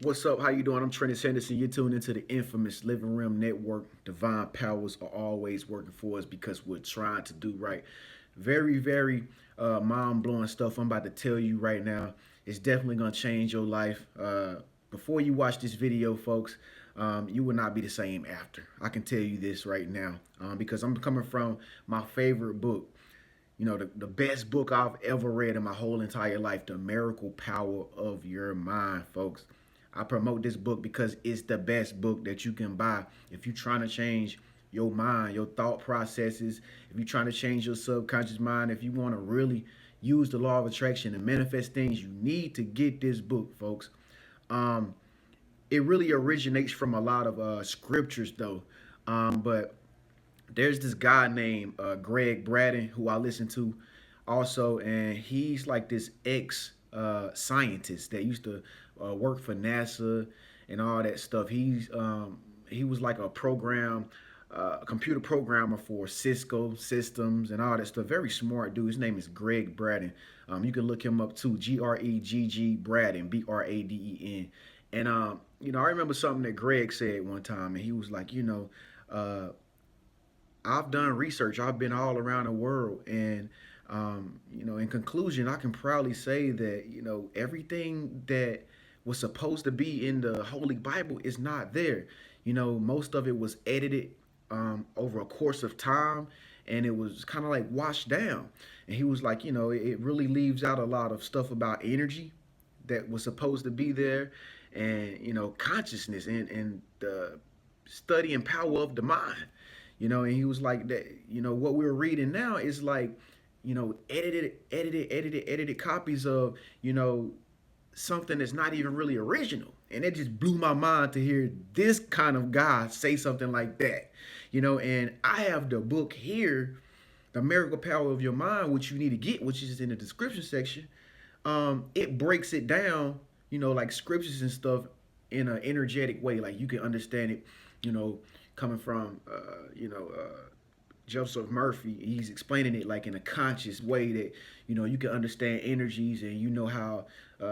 What's up? How you doing? I'm Trenius Henderson. You're tuned into the infamous Living Room Network. Divine powers are always working for us because we're trying to do right. Very mind-blowing stuff I'm about to tell you right now. It's definitely going to change your life. Before you watch this video, folks, you will not be the same after. I can tell you this right now because I'm coming from my favorite book. The best book I've ever read in my whole entire life, The Miracle Power of Your Mind, folks. I promote this book because it's the best book that you can buy if you're trying to change your mind, your thought processes, if you're trying to change your subconscious mind, if you want to really use the law of attraction and manifest things, you need to get this book, folks. Um, it really originates from a lot of scriptures, though. But there's this guy named Greg Braden who I listen to also, and he's like this ex scientist that used to work for NASA and all that stuff. He was like a computer programmer for Cisco systems and all that stuff. Very smart dude. His name is Greg Braden. You can look him up too. Gregg Braden, Braden. And I remember something that Greg said one time, and he was like, I've done research. I've been all around the world, and in conclusion, I can proudly say that everything that was supposed to be in the Holy Bible is not there. Most of it was edited over a course of time, and it was kind of like washed down. And he was like, it really leaves out a lot of stuff about energy that was supposed to be there, and consciousness and the study and power of the mind. And he was like that. What we're reading now is like edited copies of something that's not even really original. And it just blew my mind to hear this kind of guy say something like that. And I have the book here, The Miracle Power of Your Mind, which you need to get, which is in the description section. It breaks it down, like scriptures and stuff in an energetic way. Like you can understand it, you know, coming from, Joseph Murphy. He's explaining it like in a conscious way that you can understand energies, and how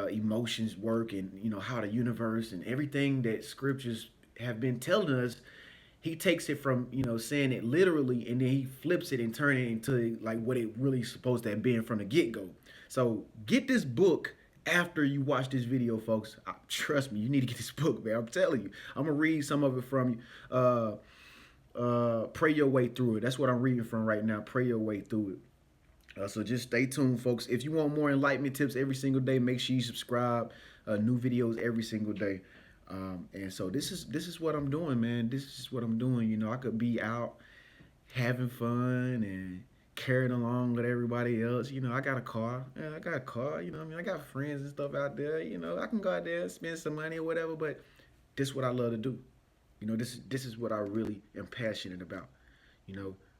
emotions work, and how the universe and everything that scriptures have been telling us. He takes it from saying it literally, and then he flips it and turn it into like what it really supposed to have been from the get-go. So get this book after you watch this video, folks. Trust me, you need to get this book, man. I'm telling you. I'm gonna read some of it from you. Pray your way through it. That's what I'm reading from right now. Pray your way through it. So just stay tuned, folks. If you want more enlightenment tips every single day, make sure you subscribe. New videos every single day. And so this is what I'm doing, man. This is what I'm doing. I could be out having fun and carrying along with everybody else. I got a car. Yeah, I got a car. I got friends and stuff out there. I can go out there and spend some money or whatever. But this is what I love to do. This is what I really am passionate about.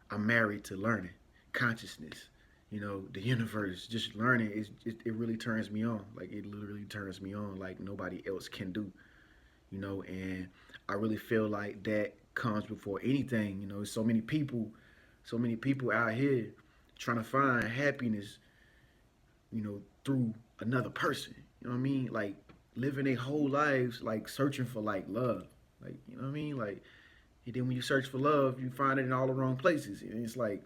I'm married to learning, consciousness. The universe, just learning it really turns me on. Like it literally turns me on like nobody else can do. And I really feel like that comes before anything. So many people out here trying to find happiness, through another person. You know what I mean? Like living their whole lives like searching for like love. Like, you know what I mean? Like, and then when you search for love, you find it in all the wrong places. And it's like,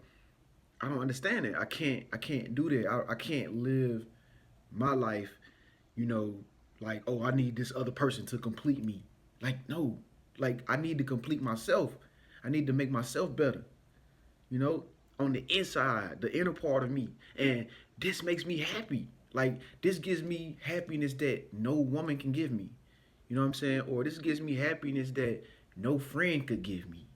I don't understand it. I can't do that. I can't live my life, you know, like, oh, I need this other person to complete me. Like, no. Like, I need to complete myself. I need to make myself better, you know, on the inside, the inner part of me. And this makes me happy. Like, this gives me happiness that no woman can give me. You know what I'm saying? Or this gives me happiness that no friend could give me.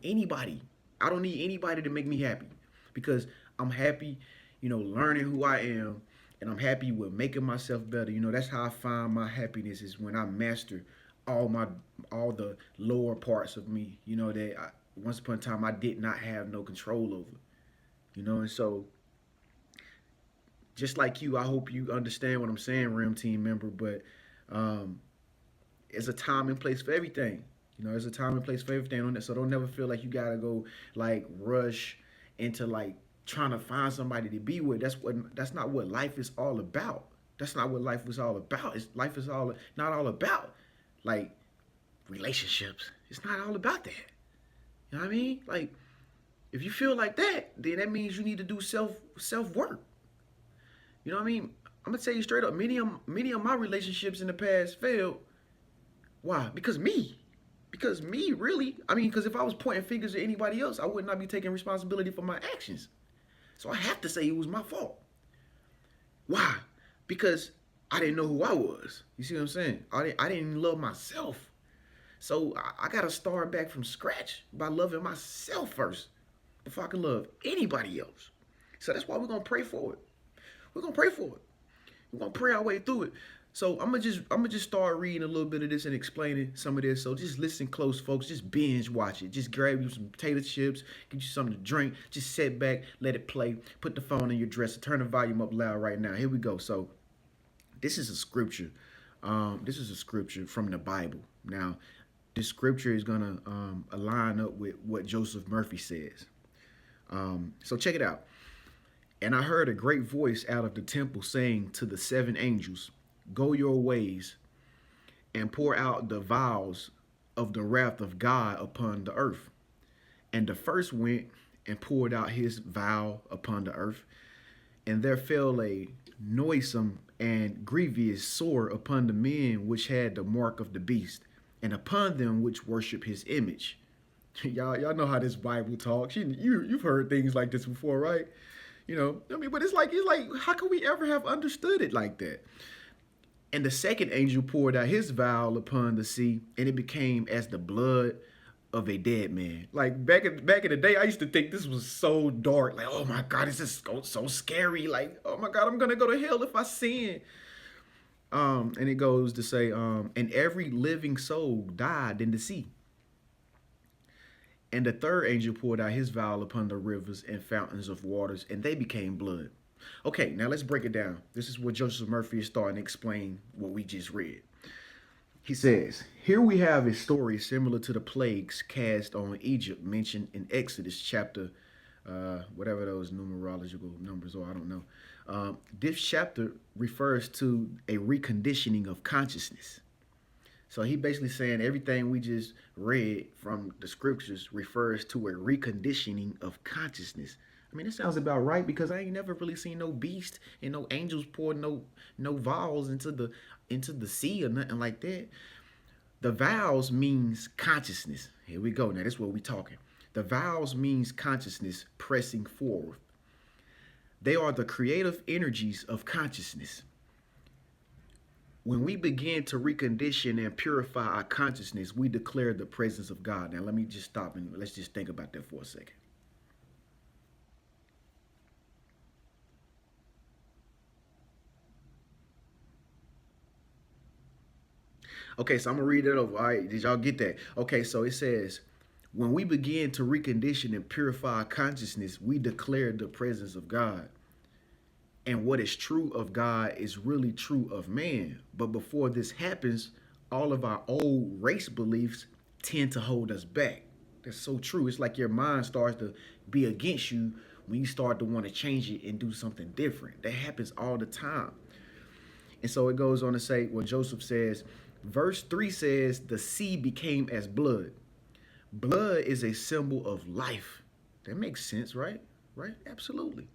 Anybody. I don't need anybody to make me happy because I'm happy, learning who I am, and I'm happy with making myself better. That's how I find my happiness is when I master all my all the lower parts of me. Once upon a time I did not have no control over. And so just like you, I hope you understand what I'm saying, Rim Team member. But um, it's a time and place for everything. There's a time and place for everything on that. So don't never feel like you gotta go like rush into like trying to find somebody to be with. That's not what life is all about. That's not what life was all about. Life is all not all about like relationships. It's not all about that. You know what I mean? Like if you feel like that, then that means you need to do self work. You know what I mean? I'm gonna tell you straight up. Many of my relationships in the past failed. Why? Because me, really. I mean, because if I was pointing fingers at anybody else, I would not be taking responsibility for my actions. So I have to say it was my fault. Why? Because I didn't know who I was. You see what I'm saying? I didn't even love myself. So I got to start back from scratch by loving myself first before I can love anybody else. So that's why we're going to pray for it. We're going to pray for it. We're going to pray our way through it. So I'm gonna just start reading a little bit of this and explaining some of this. So just listen close, folks. Just binge watch it. Just grab you some potato chips, get you something to drink. Just sit back, let it play. Put the phone in your dresser. Turn the volume up loud right now. Here we go. So this is a scripture. This is a scripture from the Bible. Now, this scripture is gonna align up with what Joseph Murphy says. So check it out. And I heard a great voice out of the temple saying to the seven angels, "Go your ways and pour out the vials of the wrath of God upon the earth." And the first went and poured out his vial upon the earth. And there fell a noisome and grievous sore upon the men which had the mark of the beast, and upon them which worship his image. Y'all know how this Bible talks. You've heard things like this before, right? You know, I mean, but it's like, how can we ever have understood it like that? And the second angel poured out his vial upon the sea, and it became as the blood of a dead man. Like back in the day, I used to think this was so dark. Like, oh my God, this is so scary. Like, oh my God, I'm gonna go to hell if I sin. And it goes to say, and every living soul died in the sea. And the third angel poured out his vial upon the rivers and fountains of waters, and they became blood. Okay, now let's break it down. This is what Joseph Murphy is starting to explain what we just read. He says, here we have a story similar to the plagues cast on Egypt mentioned in Exodus chapter, whatever those numerological numbers are, I don't know. This chapter refers to a reconditioning of consciousness. So he basically saying everything we just read from the scriptures refers to a reconditioning of consciousness. I mean, it sounds about right because I ain't never really seen no beast and no angels pour no vials into the sea or nothing like that. The vials means consciousness. Here we go. Now this is what we talking. The vials means consciousness pressing forward. They are the creative energies of consciousness. When we begin to recondition and purify our consciousness, we declare the presence of God. Now, let me just stop and let's just think about that for a second. Okay, so I'm going to read it over. All right, did y'all get that? Okay, so it says, when we begin to recondition and purify our consciousness, we declare the presence of God. And what is true of God is really true of man. But before this happens, all of our old race beliefs tend to hold us back. That's so true. It's like your mind starts to be against you when you start to want to change it and do something different. That happens all the time. And so it goes on to say, when Joseph says, verse 3 says, the sea became as blood. Blood is a symbol of life. That makes sense, right? Right? Absolutely.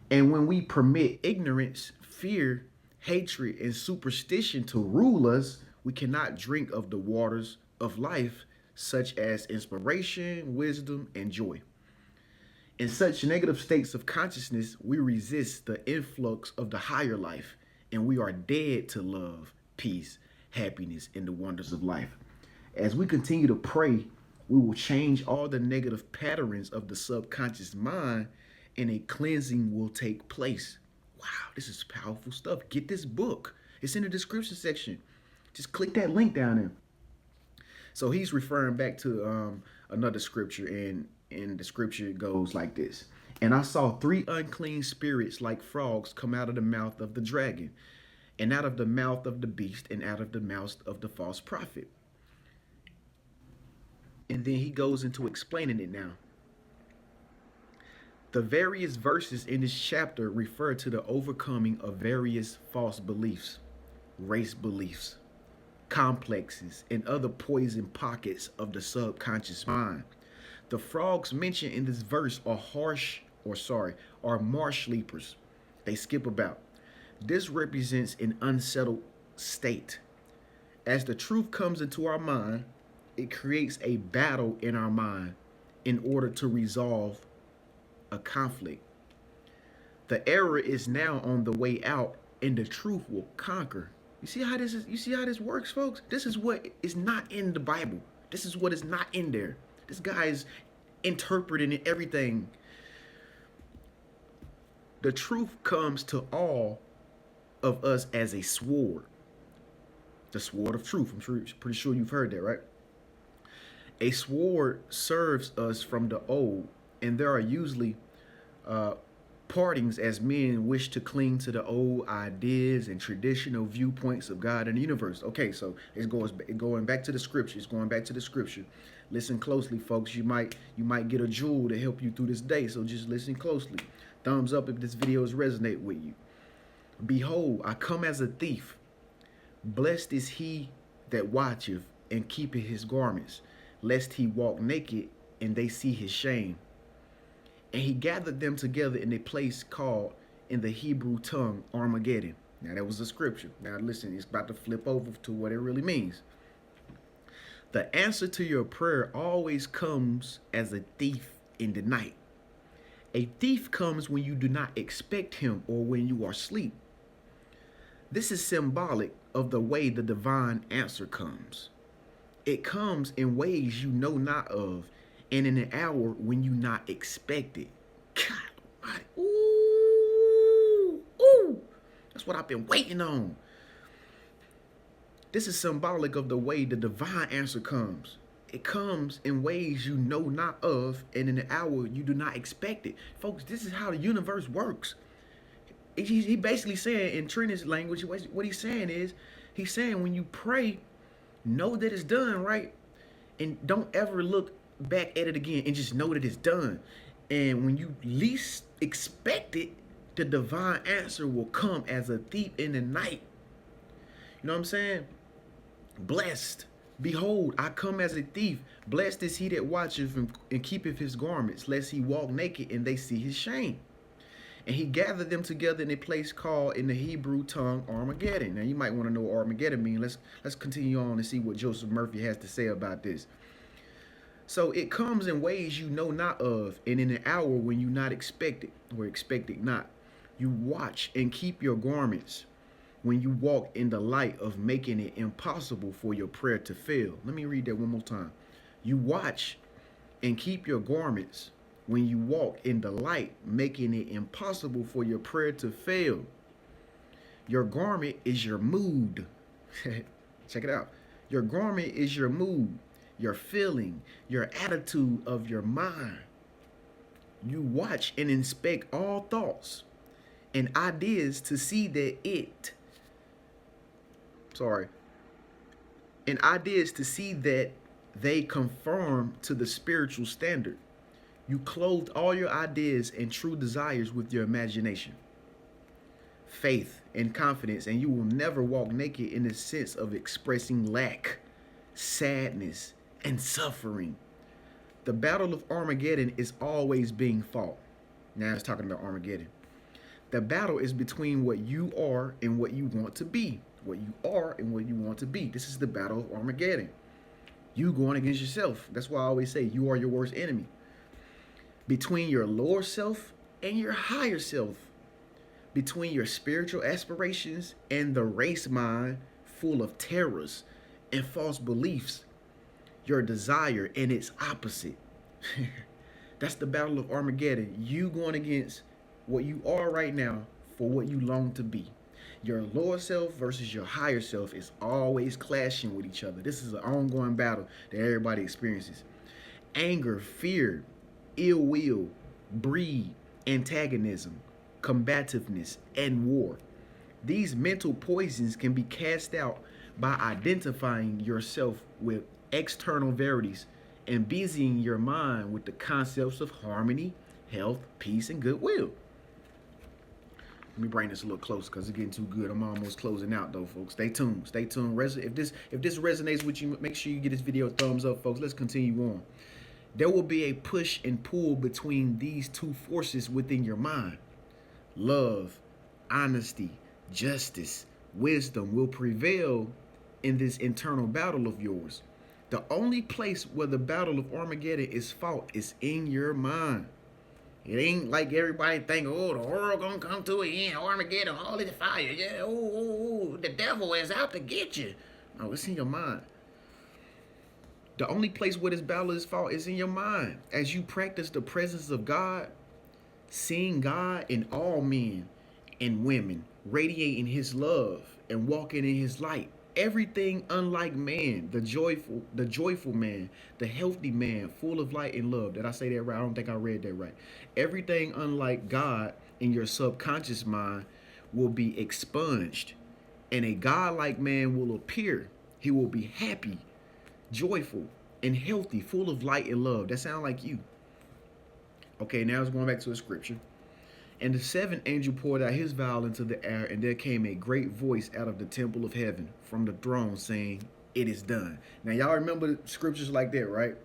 And when we permit ignorance, fear, hatred, and superstition to rule us, we cannot drink of the waters of life, such as inspiration, wisdom, and joy. In such negative states of consciousness, we resist the influx of the higher life, and we are dead to love, peace, happiness, and the wonders of life. As we continue to pray, we will change all the negative patterns of the subconscious mind, and a cleansing will take place. Wow, this is powerful stuff. Get this book. It's in the description section. Just click that link down there. So he's referring back to another scripture, and the scripture goes like this. And I saw 3 unclean spirits like frogs come out of the mouth of the dragon, and out of the mouth of the beast, and out of the mouth of the false prophet. And then he goes into explaining it now. The various verses in this chapter refer to the overcoming of various false beliefs, race beliefs, complexes, and other poison pockets of the subconscious mind. The frogs mentioned in this verse are marsh leapers. They skip about. This represents an unsettled state. As the truth comes into our mind, it creates a battle in our mind in order to resolve a conflict. The error is now on the way out, and the truth will conquer. You see how this works, folks? This is what is not in the Bible. This is what is not in there. This guy is interpreting everything. The truth comes to all of us as a sword. The sword of truth. Pretty sure you've heard that, right? A sword serves us from the old, and there are usually partings as men wish to cling to the old ideas and traditional viewpoints of God and the universe. Okay, so it's going back to the scripture. It's going back to the scripture. Listen closely, folks. You might get a jewel to help you through this day, so just listen closely. Thumbs up if this video has resonate with you. Behold, I come as a thief. Blessed is he that watcheth and keepeth his garments, lest he walk naked and they see his shame. And he gathered them together in a place called in the Hebrew tongue Armageddon. Now that was a scripture. Now listen, it's about to flip over to what it really means. The answer to your prayer always comes as a thief in the night. A thief comes when you do not expect him or when you are asleep. This is symbolic of the way the divine answer comes. It comes in ways you know not of, and in an hour when you not expect it. God, ooh, that's what I've been waiting on. This is symbolic of the way the divine answer comes. It comes in ways you know not of, and in an hour you do not expect it. Folks, this is how the universe works. He basically saying in Trenius language, what he's saying is, he's saying when you pray, know that it's done, right? And don't ever look back at it again, and just know that it's done. And when you least expect it, the divine answer will come as a thief in the night. You know what I'm saying? Blessed. Behold, I come as a thief. Blessed is he that watcheth and keepeth his garments, lest he walk naked and they see his shame. And he gathered them together in a place called in the Hebrew tongue Armageddon. Now you might want to know what Armageddon means. Let's continue on and see what Joseph Murphy has to say about this. So it comes in ways you know not of, and in an hour when you not expect it, or expect it not. You watch and keep your garments when you walk in the light of making it impossible for your prayer to fail. Let me read that one more time. You watch and keep your garments when you walk in the light, making it impossible for your prayer to fail. Your garment is your mood. Check it out. Your garment is your mood, your feeling, your attitude of your mind. You watch and inspect all thoughts and ideas to see that they conform to the spiritual standard. You clothe all your ideas and true desires with your imagination, faith, and confidence, and you will never walk naked in the sense of expressing lack, sadness, and suffering. The battle of Armageddon is always being fought. Now it's talking about Armageddon. The battle is between what you are and what you want to be. What you are and what you want to be. This is the battle of Armageddon. You going against yourself. That's why I always say you are your worst enemy. Between your lower self and your higher self. Between your spiritual aspirations and the race mind full of terrors and false beliefs. Your desire and its opposite. That's the battle of Armageddon. You going against what you are right now for what you long to be. Your lower self versus your higher self is always clashing with each other. This is an ongoing battle that everybody experiences. Anger, fear, ill will breed antagonism, combativeness, and war. These mental poisons can be cast out by identifying yourself with external verities and busying your mind with the concepts of harmony, health, peace, and goodwill. Let me bring this a little closer because it's getting too good. I'm almost closing out though, folks. Stay tuned. Stay tuned. If this resonates with you, make sure you give this video a thumbs up, folks. Let's continue on. There will be a push and pull between these two forces within your mind. Love, honesty, justice, wisdom will prevail in this internal battle of yours. The only place where the battle of Armageddon is fought is in your mind. It ain't like everybody think, oh, the world gonna come to an end, Armageddon, all this fire, yeah, the devil is out to get you. No, it's in your mind. The only place where this battle is fought is in your mind. As you practice the presence of God, seeing God in all men and women, radiating his love and walking in his light. Everything unlike man, the joyful man, the healthy man, full of light and love. Did I say that right? I don't think I read that right. Everything unlike God in your subconscious mind will be expunged, and a godlike man will appear. He will be happy, joyful, and healthy, full of light and love. That sounds like you. Okay, now it's going back to the scripture. And the seventh angel poured out his vial into the air, and there came a great voice out of the temple of heaven from the throne saying, "It is done." Now, y'all remember scriptures like that, right?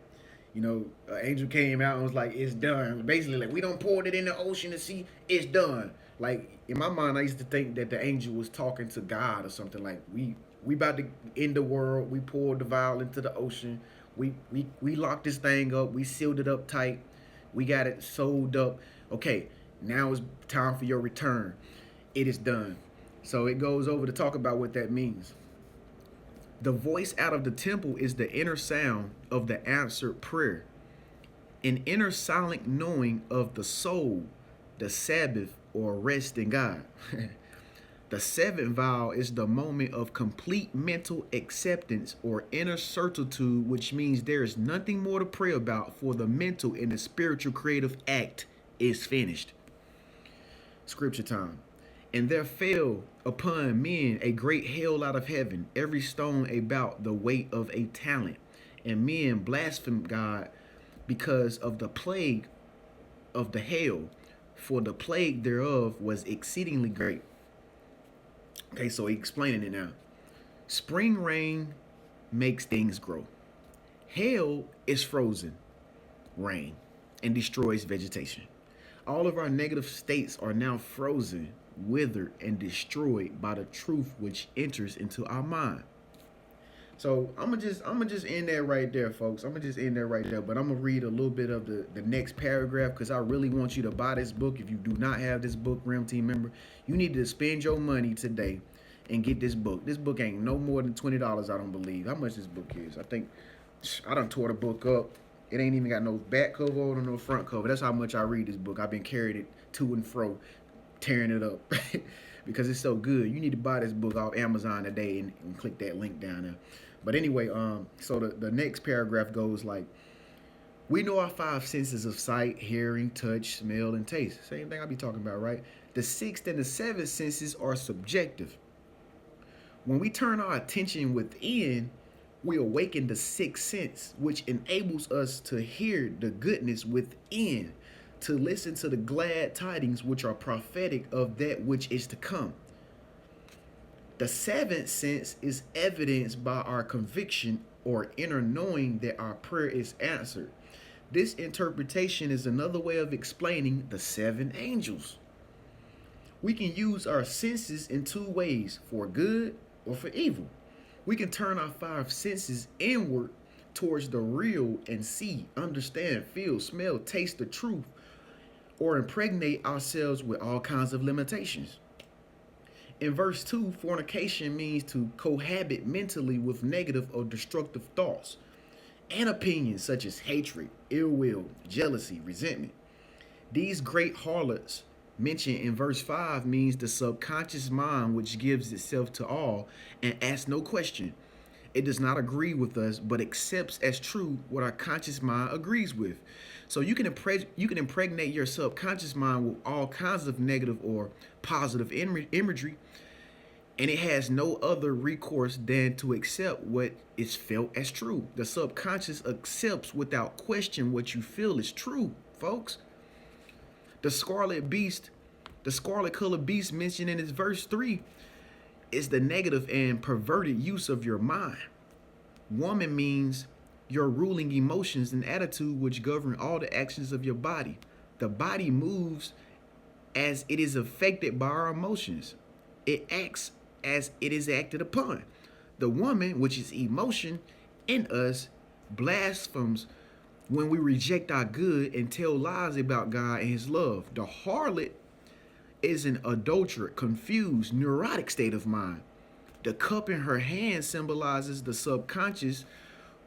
You know, an angel came out and was like, "It's done." Basically, like, we don't pour it in the ocean to see, it's done. Like, in my mind, I used to think that the angel was talking to God or something. Like, we about to end the world. We poured the vial into the ocean. We locked this thing up. We sealed it up tight. We got it sold up. Okay. Now it's time for your return. It is done. So it goes over to talk about what that means. The voice out of the temple is the inner sound of the answered prayer, an inner silent knowing of the soul, the Sabbath, or rest in God. The seventh vow is the moment of complete mental acceptance or inner certitude, which means there is nothing more to pray about, for the mental and the spiritual creative act is finished. Scripture time. And there fell upon men a great hail out of heaven, every stone about the weight of a talent. And men blasphemed God because of the plague of the hail, for the plague thereof was exceedingly great. Okay, so he's explaining it now. Spring rain makes things grow. Hail is frozen rain and destroys vegetation. All of our negative states are now frozen, withered, and destroyed by the truth which enters into our mind. So I'm gonna just end that right there, folks. I'm gonna just end that right there. But I'm gonna read a little bit of the next paragraph because I really want you to buy this book. If you do not have this book, Realm Team member, you need to spend your money today and get this book. This book ain't no more than $20, I don't believe. How much this book is? I think I done tore the book up. It ain't even got no back cover or no front cover. That's how much I read this book. I've been carrying it to and fro, tearing it up because it's so good. You need to buy this book off Amazon today and click that link down there. But anyway, so the next paragraph goes like, we know our five senses of sight, hearing, touch, smell, and taste. Same thing I be talking about, right? The sixth and the seventh senses are subjective. When we turn our attention within, we awaken the sixth sense, which enables us to hear the goodness within, to listen to the glad tidings which are prophetic of that which is to come. The seventh sense is evidenced by our conviction or inner knowing that our prayer is answered. This interpretation is another way of explaining the seven angels. We can use our senses in two ways, for good or for evil. We can turn our five senses inward towards the real and see, understand, feel, smell, taste the truth, or impregnate ourselves with all kinds of limitations. In verse 2, fornication means to cohabit mentally with negative or destructive thoughts and opinions such as hatred, ill will, jealousy, resentment. These great harlots mentioned in verse 5 means the subconscious mind which gives itself to all and asks no question. It does not agree with us, but accepts as true what our conscious mind agrees with. So you can impregnate your subconscious mind with all kinds of negative or positive imagery, and it has no other recourse than to accept what is felt as true. The subconscious accepts without question what you feel is true, folks. The scarlet beast, the scarlet colored beast mentioned in its verse 3 is the negative and perverted use of your mind. Woman means your ruling emotions and attitude which govern all the actions of your body. The body moves as it is affected by our emotions. It acts as it is acted upon. The woman, which is emotion in us, blasphemes when we reject our good and tell lies about God and his love. The harlot is an adulterate, confused, neurotic state of mind. The cup in her hand symbolizes the subconscious,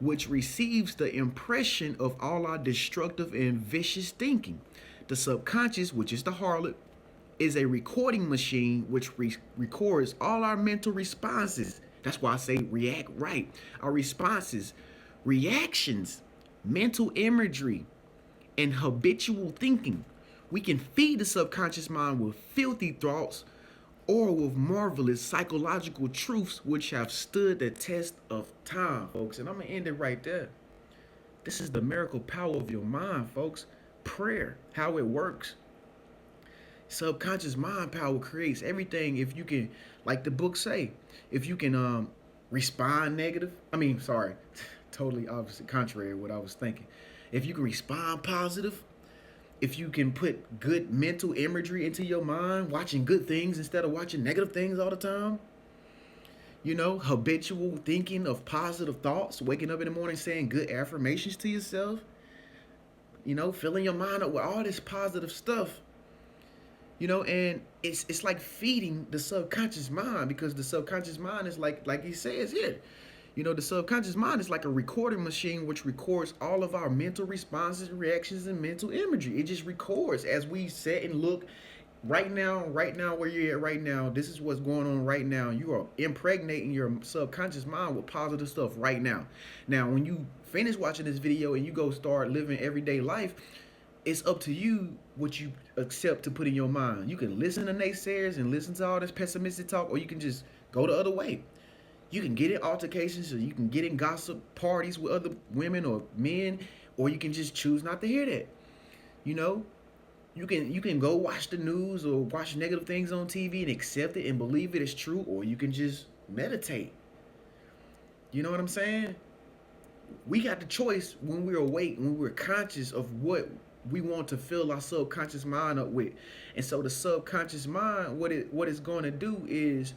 which receives the impression of all our destructive and vicious thinking. The subconscious, which is the harlot, is a recording machine which records all our mental responses. That's why I say react right. Our responses, reactions, mental imagery, and habitual thinking. We can feed the subconscious mind with filthy thoughts or with marvelous psychological truths which have stood the test of time, folks. And I'm going to end it right there. This is the miracle power of your mind, folks. Prayer, how it works. Subconscious mind power creates everything. If you can, like the book say, if you can respond negative, totally opposite, contrary to what I was thinking. If you can respond positive, if you can put good mental imagery into your mind, watching good things instead of watching negative things all the time, habitual thinking of positive thoughts, waking up in the morning saying good affirmations to yourself, filling your mind up with all this positive stuff, and it's like feeding the subconscious mind, because the subconscious mind is like he says here. The subconscious mind is like a recording machine which records all of our mental responses, reactions, and mental imagery. It just records as we sit and look right now where you're at right now. This is what's going on right now. You are impregnating your subconscious mind with positive stuff right now. Now, when you finish watching this video and you go start living everyday life, it's up to you what you accept to put in your mind. You can listen to naysayers and listen to all this pessimistic talk, or you can just go the other way. You can get in altercations, or you can get in gossip parties with other women or men, or you can just choose not to hear that. You can go watch the news or watch negative things on TV and accept it and believe it is true, or you can just meditate. You know what I'm saying? We got the choice when we're awake, when we're conscious of what we want to fill our subconscious mind up with. And so the subconscious mind, what it's going to do is,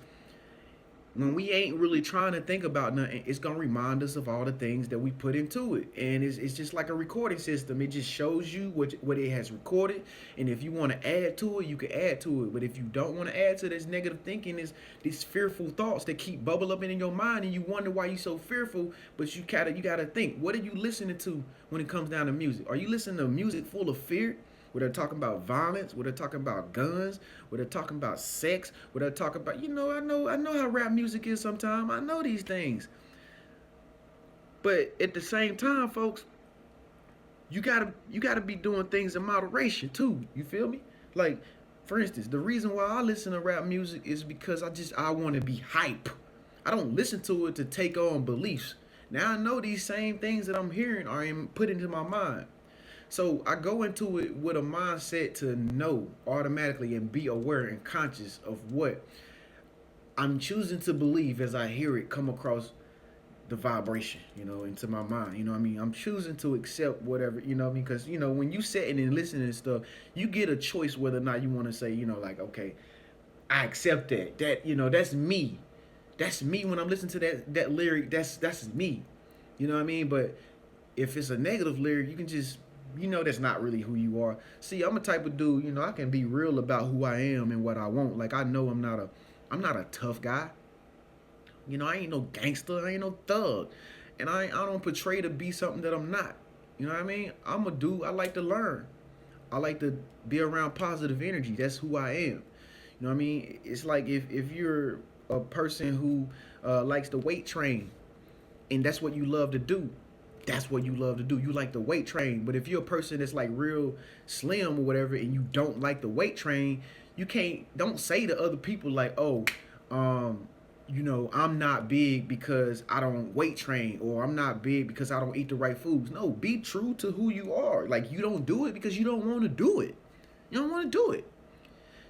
when we ain't really trying to think about nothing, it's going to remind us of all the things that we put into it. And it's just like a recording system. It just shows you what it has recorded. And if you want to add to it, you can add to it. But if you don't want to add to this negative thinking, is these fearful thoughts that keep bubble up in your mind, and you wonder why you're so fearful. But you gotta think, what are you listening to when it comes down to music? Are you listening to music full of fear, where they're talking about violence, where they're talking about guns, where they're talking about sex, where they're talking about, I know how rap music is sometimes. I know these things. But at the same time, folks, you gotta be doing things in moderation too. You feel me? Like, for instance, the reason why I listen to rap music is because I want to be hype. I don't listen to it to take on beliefs. Now I know these same things that I'm hearing are put into my mind. So I go into it with a mindset to know automatically and be aware and conscious of what I'm choosing to believe as I hear it come across the vibration, into my mind. I'm choosing to accept whatever, because, when you sitting and listening and stuff, you get a choice whether or not you want to say, okay, I accept that. That's me. That's me when I'm listening to that lyric. That's me. But if it's a negative lyric, you can just, that's not really who you are. See, I'm a type of dude, I can be real about who I am and what I want. Like, I know I'm not a tough guy. I ain't no gangster, I ain't no thug. And I don't portray to be something that I'm not. You know what I mean? I'm a dude, I like to learn. I like to be around positive energy. That's who I am. You know what I mean? It's like if you're a person who likes to weight train, and that's what you love to do. That's what you love to do. You like the weight train. But if you're a person that's like real slim or whatever, and you don't like the weight train, don't say to other people like, I'm not big because I don't weight train, or I'm not big because I don't eat the right foods. No, be true to who you are. Like, you don't do it because you don't want to do it. You don't want to do it.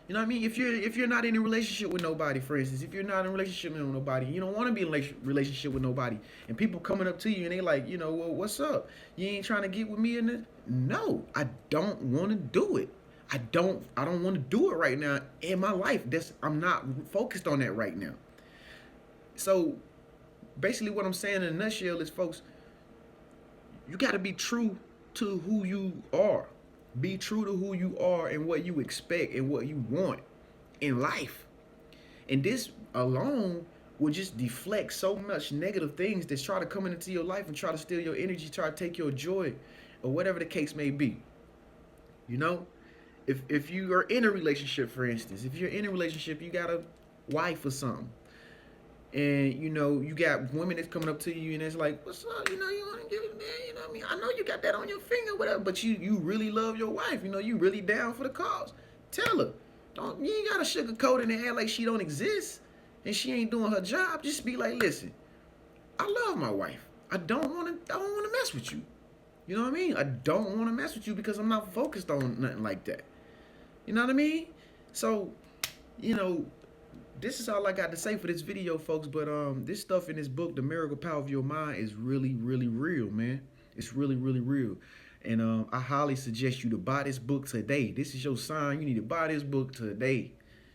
You know what I mean? If you're not in a relationship with nobody, for instance, if you're not in a relationship with nobody, you don't want to be in a relationship with nobody, and people coming up to you and they like, well, what's up? You ain't trying to get with me in this? No, I don't want to do it. I don't want to do it right now in my life. I'm not focused on that right now. So basically, what I'm saying in a nutshell is, folks, you got to be true to who you are. Be true to who you are and what you expect and what you want in life. And this alone will just deflect so much negative things that try to come into your life and try to steal your energy, try to take your joy, or whatever the case may be. You know, if you are in a relationship, for instance, if you're in a relationship, you got a wife or something, and you got women that's coming up to you and it's like, what's up, you want to give it, man, what I mean, I know you got that on your finger, whatever, but you really love your wife, you really down for the cause. Tell her, don't, you ain't gotta sugarcoat it and act like she don't exist and she ain't doing her job. Just be like, listen, I love my wife, I don't want to mess with you. You know what I mean? I don't want to mess with you because I'm not focused on nothing like that. You know what I mean? So, you know, this is all I got to say for this video, folks. But this stuff in this book, The Miracle Power of Your Mind, is really, really real, man. It's really, really real. And I highly suggest you to buy this book today. This is your sign. You need to buy this book today.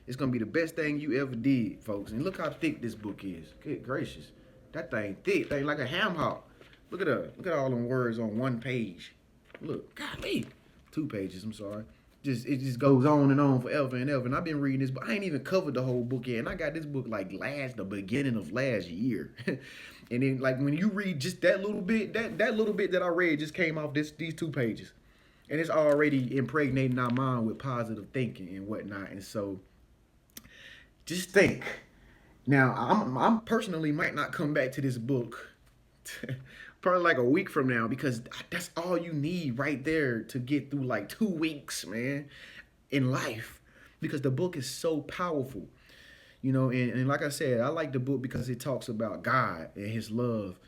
It's going to be the best thing you ever did, folks. And look how thick this book is. Good gracious. That thing thick. Thing like a ham hock. Look at that. Look at all them words on one page. Look. Golly. 2 pages, I'm sorry. It just goes on and on forever and ever. And I've been reading this, but I ain't even covered the whole book yet. And I got this book like the beginning of last year. And then like when you read just that little bit, that little bit that I read just came off these 2 pages. And it's already impregnating our mind with positive thinking and whatnot. And so just think. Now, I'm personally might not come back to this book probably like a week from now because that's all you need right there to get through like 2 weeks, man, in life, because the book is so powerful. And like I said, I like the book because it talks about God and his love,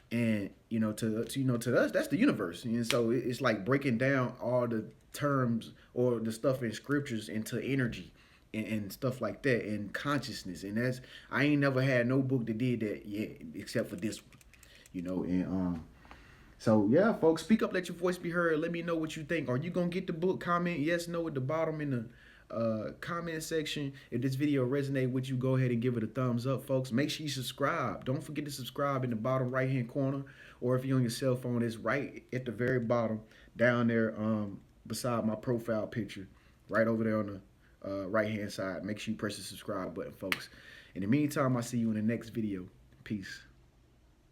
and to us that's the universe. And so it's like breaking down all the terms or the stuff in scriptures into energy and stuff like that, and consciousness. And that's, I ain't never had no book that did that yet except for this one. And so yeah, folks, speak up, let your voice be heard. Let me know what you think. Are you gonna get the book? Comment yes, no at the bottom in the comment section. If this video resonate with you, go ahead and give it a thumbs up, folks. Make sure you subscribe. Don't forget to subscribe in the bottom right hand corner, or if you're on your cell phone, it's right at the very bottom down there, beside my profile picture, right over there on the right hand side. Make sure you press the subscribe button, folks. In the meantime, I'll see you in the next video. Peace.